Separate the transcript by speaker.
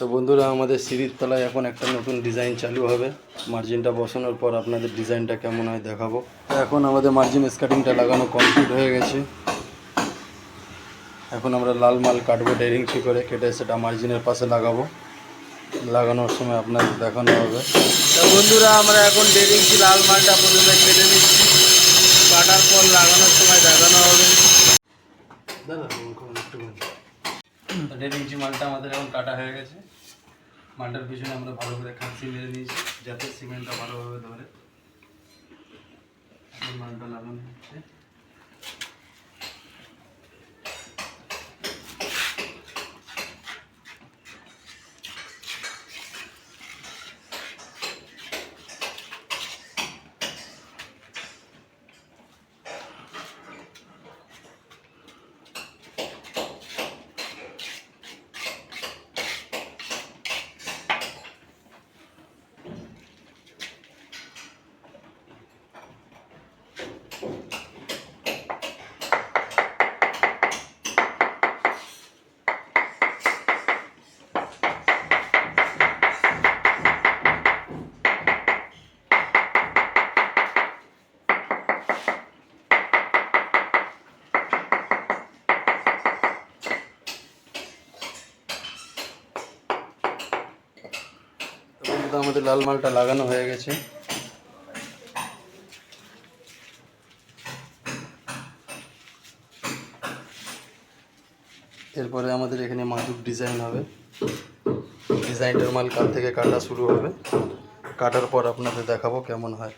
Speaker 1: তো বন্ধুরা, আমাদের সিঁড়ির তলায় এখন একটা নতুন ডিজাইন চালু হবে। মার্জিনটা বসানোর পর আপনাদের ডিজাইনটা কেমন হয় দেখাবো। তো এখন আমাদের মার্জিন স্কার্টিংটা লাগানো কমপ্লিট হয়ে গেছে। এখন আমরা লাল মাল কাটবো, 1.5 ইঞ্চি করে কেটে সেটা মার্জিনের পাশে লাগাবো। লাগানোর সময় আপনাদের দেখানো হবে। তো বন্ধুরা, আমরা এখন 1.5 ইঞ্চি লাল মালটা প্রথমে কেটে নিচ্ছি, কাটার পর লাগানোর সময় দেখানো হবে। দাদা 1.5 ইঞ্চি মালটা আমাদের এখন কাটা হয়ে গেছে। মালটার পিছনে আমরা ভালো করে খাঁচি মেরে নিয়েছি যাতে সিমেন্টটা ভালোভাবে ধরে। এখন মালটা লাগানো হচ্ছে। তো আমাদের লাল মালটা লাগানো হয়ে গেছে। এরপরে আমাদের এখানে মাদুর ডিজাইন হবে। ডিজাইনটার মাল কাল থেকে কাটা শুরু হবে। কাটার পর আপনাদের দেখাবো কেমন হয়।